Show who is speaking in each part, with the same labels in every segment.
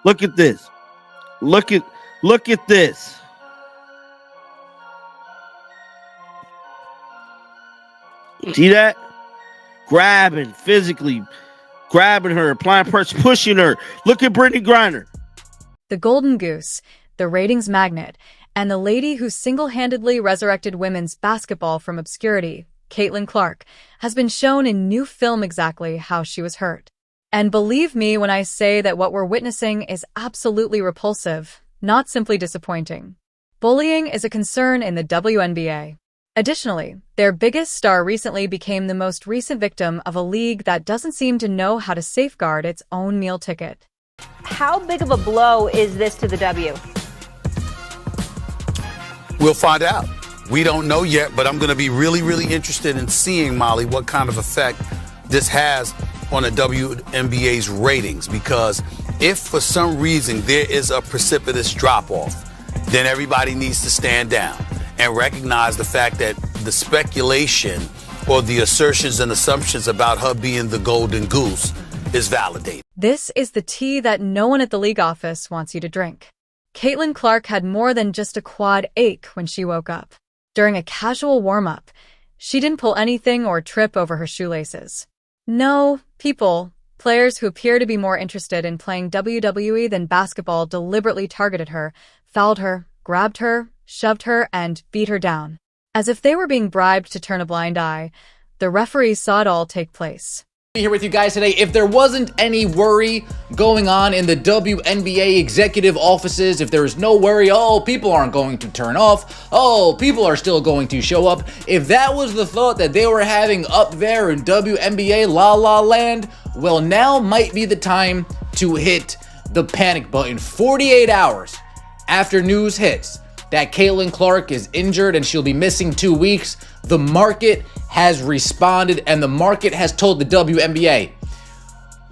Speaker 1: Look at this. Look at this. See that? Physically grabbing her, applying pressure, pushing her. Look at Brittany Griner.
Speaker 2: The Golden Goose, the ratings magnet, and the lady who single-handedly resurrected women's basketball from obscurity, Caitlin Clark, has been shown in new film exactly how she was hurt. And believe me when I say that what we're witnessing is absolutely repulsive, not simply disappointing. Bullying is a concern in the WNBA. Additionally, their biggest star recently became the most recent victim of a league that doesn't seem to know how to safeguard its own meal ticket.
Speaker 3: How big of a blow is this to the W?
Speaker 4: We'll find out. We don't know yet, but I'm going to be really, really interested in seeing, Molly, what kind of effect this has on the WNBA's ratings. Because if for some reason there is a precipitous drop-off, then everybody needs to stand down and recognize the fact that the speculation or the assertions and assumptions about her being the golden goose is validated.
Speaker 2: This is the tea that no one at the league office wants you to drink. Caitlin Clark had more than just a quad ache when she woke up. During a casual warm-up, she didn't pull anything or trip over her shoelaces. No, players who appear to be more interested in playing WWE than basketball deliberately targeted her, fouled her, grabbed her, shoved her, and beat her down. As if they were being bribed to turn a blind eye, the referees saw it all take place.
Speaker 5: Here with you guys today. If there wasn't any worry going on in the WNBA executive offices, if there was no worry, oh, people aren't going to turn off, oh, people are still going to show up, if that was the thought that they were having up there in WNBA La La Land, well, now might be the time to hit the panic button. 48 hours after news hits that Caitlin Clark is injured and she'll be missing 2 weeks, the market has responded and the market has told the WNBA,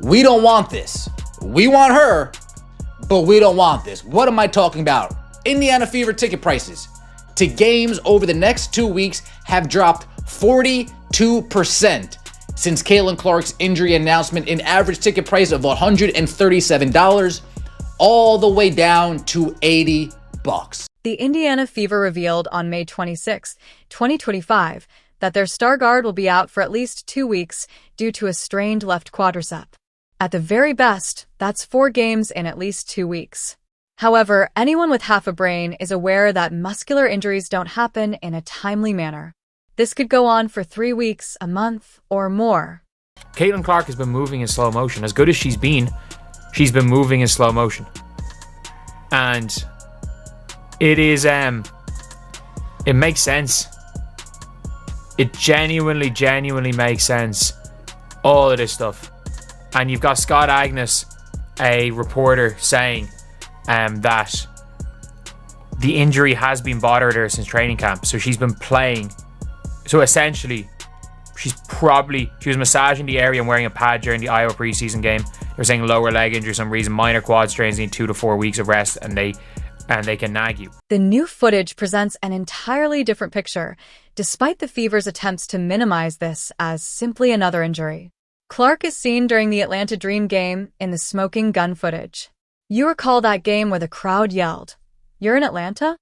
Speaker 5: we don't want this. We want her, but we don't want this. What am I talking about? Indiana Fever ticket prices to games over the next 2 weeks have dropped 42% since Caitlin Clark's injury announcement, an average ticket price of $137 all the way down to $80.
Speaker 2: The Indiana Fever revealed on May 26, 2025, that their star guard will be out for at least 2 weeks due to a strained left quadricep. At the very best, that's 4 games in at least 2 weeks. However, anyone with half a brain is aware that muscular injuries don't happen in a timely manner. This could go on for 3 weeks, a month, or more.
Speaker 6: Caitlin Clark has been moving in slow motion. As good as she's been moving in slow motion. And it is, it makes sense. It genuinely makes sense. All of this stuff. And you've got Scott Agnes, a reporter, saying that the injury has been bothering her since training camp. So she's been playing. So essentially, she was massaging the area and wearing a pad during the Iowa preseason game. They're saying lower leg injury for some reason. Minor quad strains need 2 to 4 weeks of rest, and they can nag you.
Speaker 2: The new footage presents an entirely different picture, despite the Fever's attempts to minimize this as simply another injury. Clark is seen during the Atlanta Dream game in the smoking gun footage. You recall that game where the crowd yelled, "You're in Atlanta?"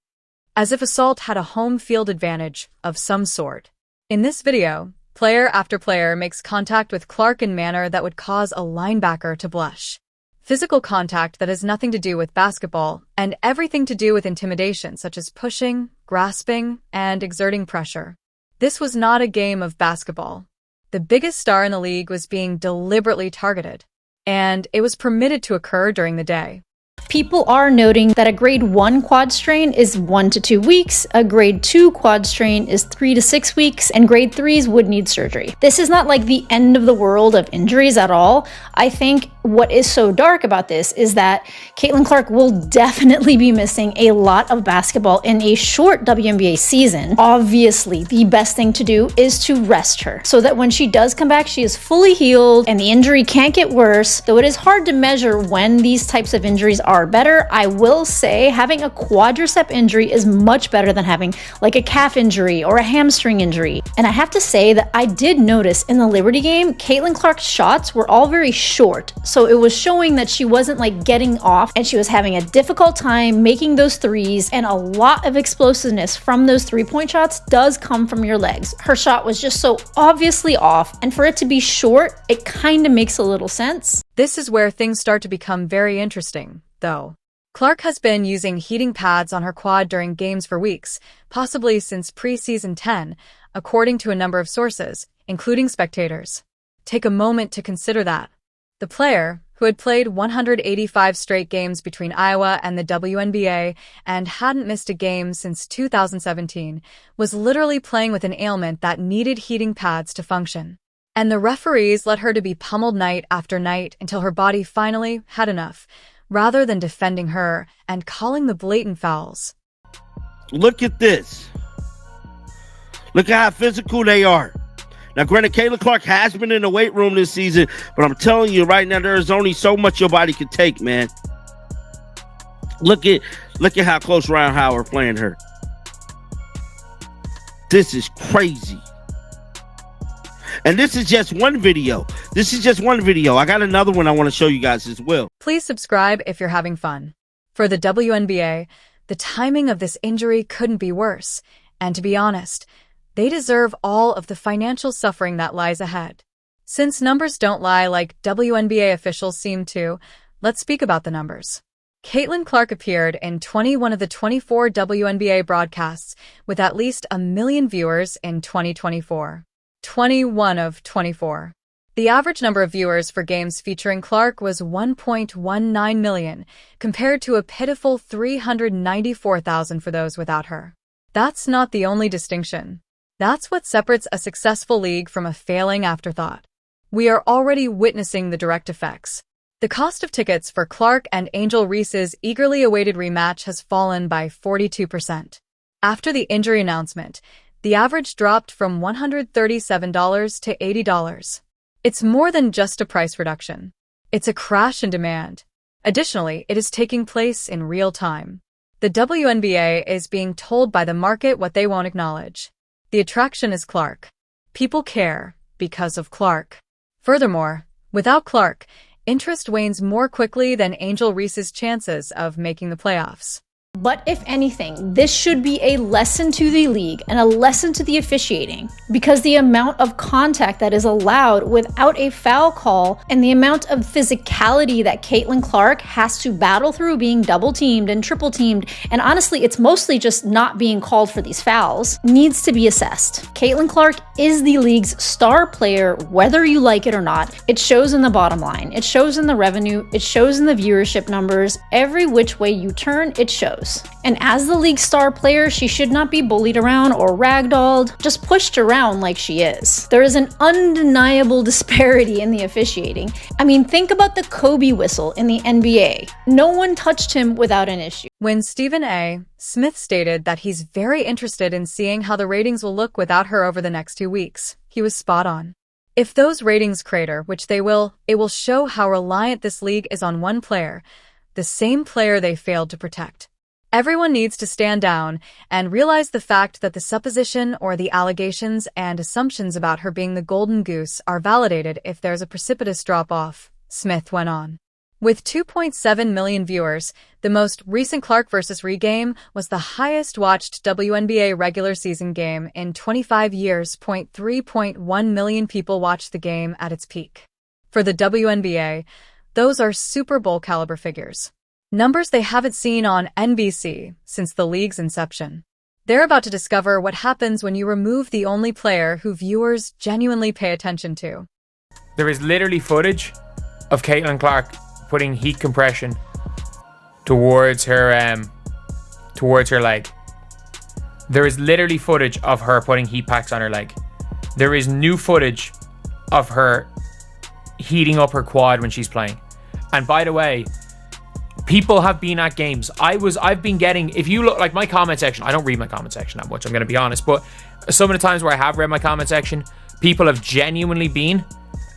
Speaker 2: As if Assault had a home field advantage of some sort. In this video, player after player makes contact with Clark in manner that would cause a linebacker to blush. Physical contact that has nothing to do with basketball and everything to do with intimidation, such as pushing, grasping, and exerting pressure. This was not a game of basketball. The biggest star in the league was being deliberately targeted, and it was permitted to occur during the day.
Speaker 7: People are noting that a grade 1 quad strain is 1 to 2 weeks, a grade 2 quad strain is 3 to 6 weeks, and grade 3s would need surgery. This is not like the end of the world of injuries at all. I think what is so dark about this is that Caitlin Clark will definitely be missing a lot of basketball in a short WNBA season. Obviously, the best thing to do is to rest her so that when she does come back, she is fully healed and the injury can't get worse, though it is hard to measure when these types of injuries are far better. I will say having a quadricep injury is much better than having like a calf injury or a hamstring injury. And I have to say that I did notice in the Liberty game, Caitlin Clark's shots were all very short. So it was showing that she wasn't like getting off and she was having a difficult time making those threes, and a lot of explosiveness from those 3-point shots does come from your legs. Her shot was just so obviously off, and for it to be short, it kind of makes a little sense.
Speaker 2: This is where things start to become very interesting, though. Clark has been using heating pads on her quad during games for weeks, possibly since preseason 10, according to a number of sources, including spectators. Take a moment to consider that. The player, who had played 185 straight games between Iowa and the WNBA and hadn't missed a game since 2017, was literally playing with an ailment that needed heating pads to function. And the referees let her to be pummeled night after night until her body finally had enough, rather than defending her and calling the blatant fouls.
Speaker 1: Look at this. Look at how physical they are. Now, granted, Caitlin Clark has been in the weight room this season, but I'm telling you right now, there's only so much your body can take, man. Look at how close Ryan Howard playing her. This is crazy. And this is just one video. I got another one I want to show you guys as well.
Speaker 2: Please subscribe if you're having fun. For the WNBA, the timing of this injury couldn't be worse. And to be honest, they deserve all of the financial suffering that lies ahead. Since numbers don't lie like WNBA officials seem to, let's speak about the numbers. Caitlin Clark appeared in 21 of the 24 WNBA broadcasts with at least 1 million viewers in 2024. 21 of 24. The average number of viewers for games featuring Clark was 1.19 million, compared to a pitiful 394,000 for those without her. That's not the only distinction. That's what separates a successful league from a failing afterthought. We are already witnessing the direct effects. The cost of tickets for Clark and Angel Reese's eagerly awaited rematch has fallen by 42%. After the injury announcement, the average dropped from $137 to $80. It's more than just a price reduction. It's a crash in demand. Additionally, it is taking place in real time. The WNBA is being told by the market what they won't acknowledge. The attraction is Clark. People care because of Clark. Furthermore, without Clark, interest wanes more quickly than Angel Reese's chances of making the playoffs.
Speaker 7: But if anything, this should be a lesson to the league and a lesson to the officiating, because the amount of contact that is allowed without a foul call and the amount of physicality that Caitlin Clark has to battle through being double teamed and triple teamed, and honestly it's mostly just not being called for these fouls, needs to be assessed. Caitlin Clark is the league's star player, whether you like it or not. It shows in the bottom line, it shows in the revenue, it shows in the viewership numbers. Every which way you turn, it shows. And as the league star player, she should not be bullied around or ragdolled, just pushed around like she is. There is an undeniable disparity in the officiating. I mean, think about the Kobe whistle in the NBA. No one touched him without an issue.
Speaker 2: When Stephen A. Smith stated that he's very interested in seeing how the ratings will look without her over the next 2 weeks, he was spot on. If those ratings crater, which they will, it will show how reliant this league is on one player, the same player they failed to protect. Everyone needs to stand down and realize the fact that the supposition or the allegations and assumptions about her being the golden goose are validated if there's a precipitous drop-off, Smith went on. With 2.7 million viewers, the most recent Clark vs. Ree game was the highest-watched WNBA regular season game in 25 years. 3.1 million people watched the game at its peak. For the WNBA, those are Super Bowl caliber figures. Numbers they haven't seen on NBC since the league's inception. They're about to discover what happens when you remove the only player who viewers genuinely pay attention to.
Speaker 6: There is literally footage of Caitlin Clark putting heat compression towards her leg. There is literally footage of her putting heat packs on her leg. There is new footage of her heating up her quad when she's playing. And by the way, people have been at games. I've been getting, if you look like my comment section, I don't read my comment section that much, I'm going to be honest, but some of the times where I have read my comment section, people have genuinely been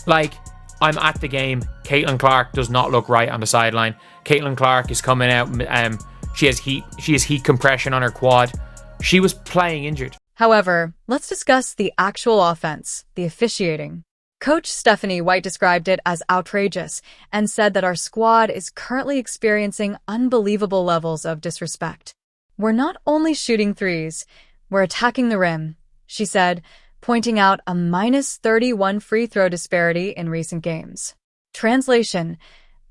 Speaker 6: like, I'm at the game Caitlin Clark does not look right on the sideline. Caitlin Clark is coming out. She has heat compression on her quad. She was playing injured.
Speaker 2: However, let's discuss the actual offense, the officiating. Coach Stephanie White described it as outrageous and said that our squad is currently experiencing unbelievable levels of disrespect. We're not only shooting threes, we're attacking the rim, she said, pointing out a -31 free throw disparity in recent games. Translation: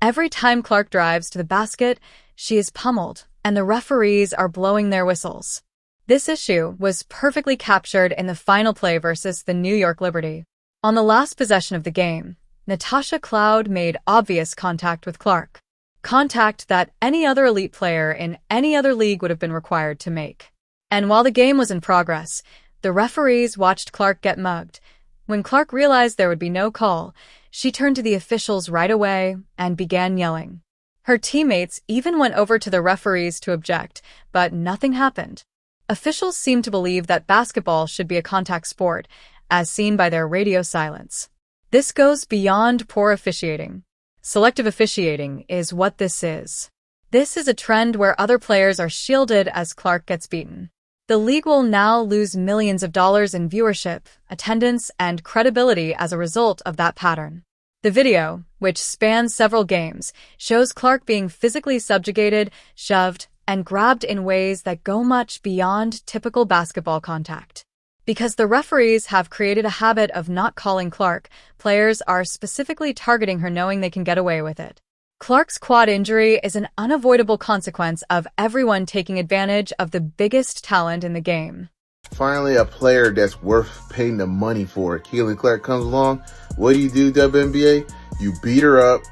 Speaker 2: every time Clark drives to the basket, she is pummeled, and the referees are blowing their whistles. This issue was perfectly captured in the final play versus the New York Liberty. On the last possession of the game, Natasha Cloud made obvious contact with Clark. Contact that any other elite player in any other league would have been required to make. And while the game was in progress, the referees watched Clark get mugged. When Clark realized there would be no call, she turned to the officials right away and began yelling. Her teammates even went over to the referees to object, but nothing happened. Officials seem to believe that basketball should be a contact sport, as seen by their radio silence. This goes beyond poor officiating. Selective officiating is what this is. This is a trend where other players are shielded as Clark gets beaten. The league will now lose millions of dollars in viewership, attendance, and credibility as a result of that pattern. The video, which spans several games, shows Clark being physically subjugated, shoved, and grabbed in ways that go much beyond typical basketball contact. Because the referees have created a habit of not calling Clark, players are specifically targeting her knowing they can get away with it. Clark's quad injury is an unavoidable consequence of everyone taking advantage of the biggest talent in the game.
Speaker 8: Finally, a player that's worth paying the money for. Caitlin Clark comes along. What do, WNBA? You beat her up.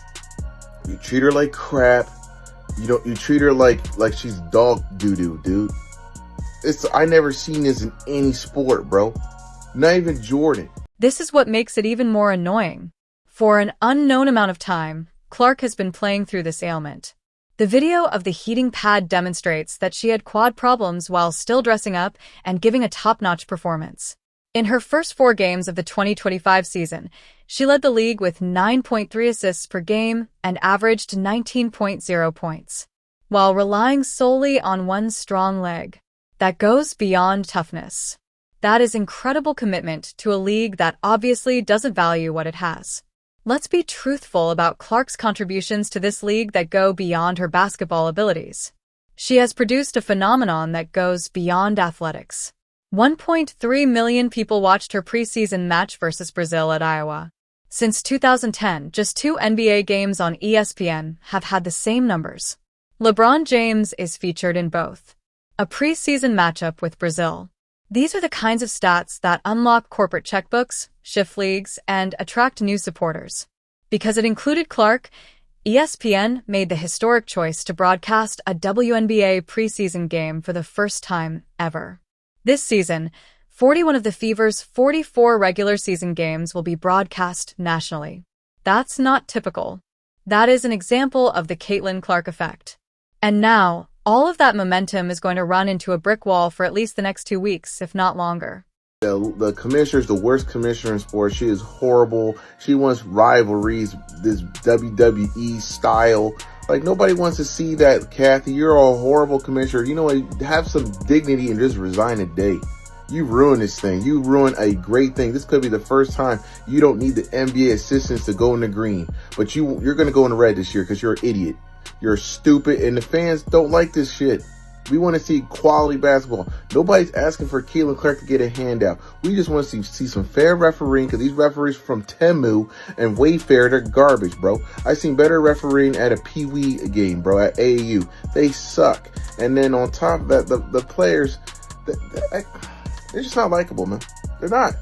Speaker 8: You treat her like crap. You treat her like she's dog doo-doo, dude. I never seen this in any sport, bro. Not even Jordan.
Speaker 2: This is what makes it even more annoying. For an unknown amount of time, Clark has been playing through this ailment. The video of the heating pad demonstrates that she had quad problems while still dressing up and giving a top-notch performance. In her first 4 games of the 2025 season, she led the league with 9.3 assists per game and averaged 19.0 points, while relying solely on one strong leg. That goes beyond toughness. That is incredible commitment to a league that obviously doesn't value what it has. Let's be truthful about Clark's contributions to this league that go beyond her basketball abilities. She has produced a phenomenon that goes beyond athletics. 1.3 million people watched her preseason match versus Brazil at Iowa. Since 2010, just 2 NBA games on ESPN have had the same numbers. LeBron James is featured in both. A preseason matchup with Brazil. These are the kinds of stats that unlock corporate checkbooks, shift leagues, and attract new supporters. Because it included Clark, ESPN made the historic choice to broadcast a WNBA preseason game for the first time ever. This season, 41 of the Fever's 44 regular season games will be broadcast nationally. That's not typical. That is an example of the Caitlin Clark effect. And now, all of that momentum is going to run into a brick wall for at least the next 2 weeks, if not longer.
Speaker 8: The commissioner is the worst commissioner in sports. She is horrible. She wants rivalries, this WWE style. Like, nobody wants to see that, Kathy. You're a horrible commissioner. You know what? Have some dignity and just resign today. You ruined this thing. You ruined a great thing. This could be the first time you don't need the NBA assistants to go in the green. But you're going to go in the red this year because you're an idiot. You're stupid, and the fans don't like this shit. We want to see quality basketball. Nobody's asking for Caitlin Clark to get a handout. We just want to see some fair refereeing, because these referees from Temu and Wayfair, they're garbage, bro. I seen better refereeing at a Pee Wee game, bro, at AAU. They suck. And then on top of that, the players, they're just not likable, man. They're not.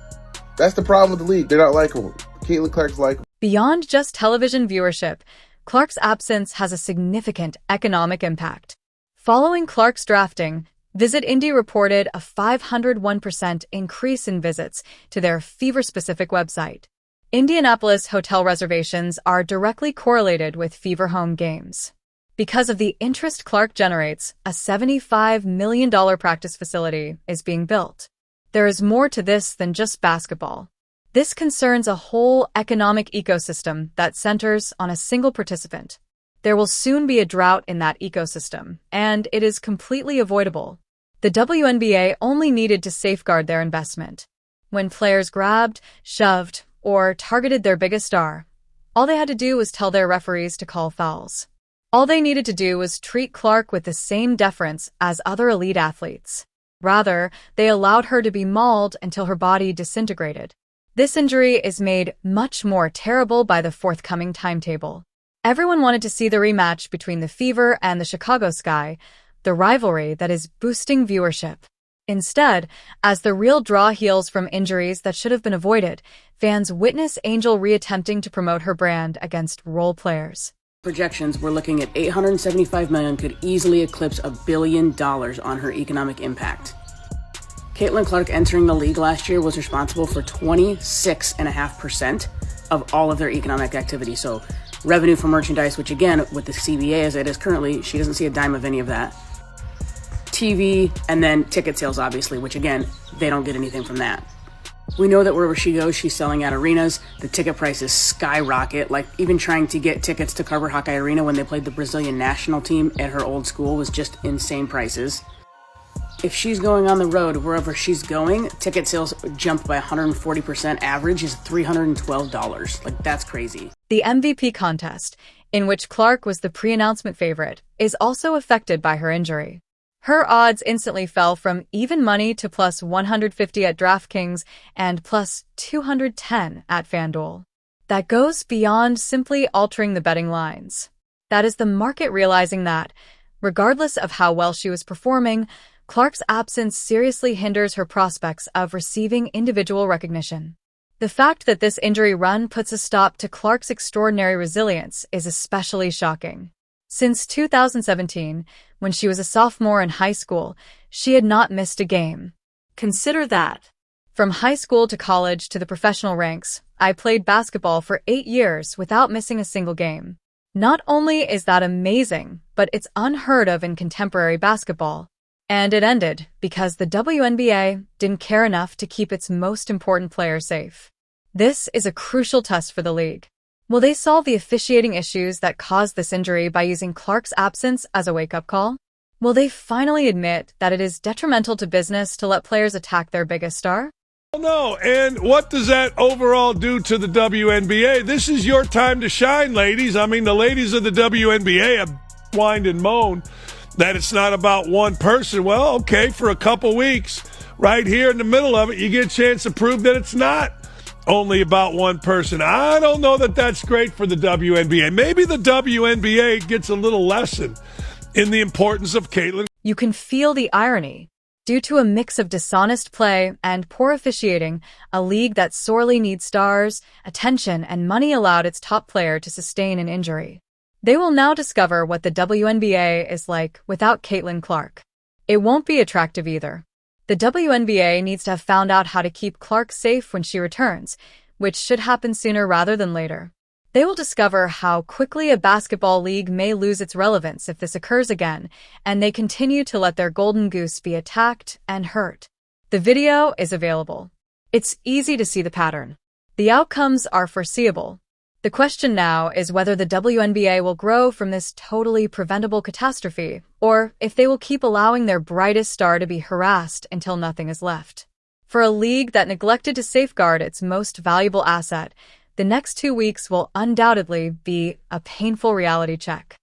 Speaker 8: That's the problem with the league. They're not likable. Caitlin Clark's likable.
Speaker 2: Beyond just television viewership, Clark's absence has a significant economic impact. Following Clark's drafting, Visit Indy reported a 501% increase in visits to their Fever-specific website. Indianapolis hotel reservations are directly correlated with Fever home games. Because of the interest Clark generates, a $75 million practice facility is being built. There is more to this than just basketball. This concerns a whole economic ecosystem that centers on a single participant. There will soon be a drought in that ecosystem, and it is completely avoidable. The WNBA only needed to safeguard their investment. When players grabbed, shoved, or targeted their biggest star, all they had to do was tell their referees to call fouls. All they needed to do was treat Clark with the same deference as other elite athletes. Rather, they allowed her to be mauled until her body disintegrated. This injury is made much more terrible by the forthcoming timetable. Everyone wanted to see the rematch between the Fever and the Chicago Sky, the rivalry that is boosting viewership. Instead, as the real draw heals from injuries that should have been avoided, fans witness Angel reattempting to promote her brand against role players.
Speaker 9: Projections, we're looking at $875 million could easily eclipse $1 billion on her economic impact. Caitlin Clark entering the league last year was responsible for 26.5% of all of their economic activity. So revenue from merchandise, which again, with the CBA as it is currently, she doesn't see a dime of any of that. TV, and then ticket sales, obviously, which again, they don't get anything from that. We know that wherever she goes, she's selling at arenas. The ticket prices skyrocket. Like even trying to get tickets to Carver Hawkeye Arena when they played the Brazilian national team at her old school was just insane prices. If she's going on the road, wherever she's going, ticket sales jumped by 140%. Average is $312. Like, that's crazy.
Speaker 2: The MVP contest, in which Clark was the pre-announcement favorite, is also affected by her injury. Her odds instantly fell from even money to plus 150 at DraftKings and plus 210 at FanDuel. That goes beyond simply altering the betting lines. That is the market realizing that, regardless of how well she was performing, Clark's absence seriously hinders her prospects of receiving individual recognition. The fact that this injury run puts a stop to Clark's extraordinary resilience is especially shocking. Since 2017, when she was a sophomore in high school, she had not missed a game. Consider that. From high school to college to the professional ranks, I played basketball for 8 years without missing a single game. Not only is that amazing, but it's unheard of in contemporary basketball. And it ended because the WNBA didn't care enough to keep its most important player safe. This is a crucial test for the league. Will they solve the officiating issues that caused this injury by using Clark's absence as a wake-up call? Will they finally admit that it is detrimental to business to let players attack their biggest star?
Speaker 10: No, and what does that overall do to the WNBA? This is your time to shine, ladies. I mean, the ladies of the WNBA have whined and moaned that it's not about one person. Well, okay, for a couple weeks, right here in the middle of it, you get a chance to prove that it's not only about one person. I don't know that that's great for the WNBA. Maybe the WNBA gets a little lesson in the importance of Caitlin.
Speaker 2: You can feel the irony. Due to a mix of dishonest play and poor officiating, a league that sorely needs stars, attention, and money allowed its top player to sustain an injury. They will now discover what the WNBA is like without Caitlin Clark. It won't be attractive either. The WNBA needs to have found out how to keep Clark safe when she returns, which should happen sooner rather than later. They will discover how quickly a basketball league may lose its relevance if this occurs again, and they continue to let their golden goose be attacked and hurt. The video is available. It's easy to see the pattern. The outcomes are foreseeable. The question now is whether the WNBA will grow from this totally preventable catastrophe, or if they will keep allowing their brightest star to be harassed until nothing is left. For a league that neglected to safeguard its most valuable asset, the next 2 weeks will undoubtedly be a painful reality check.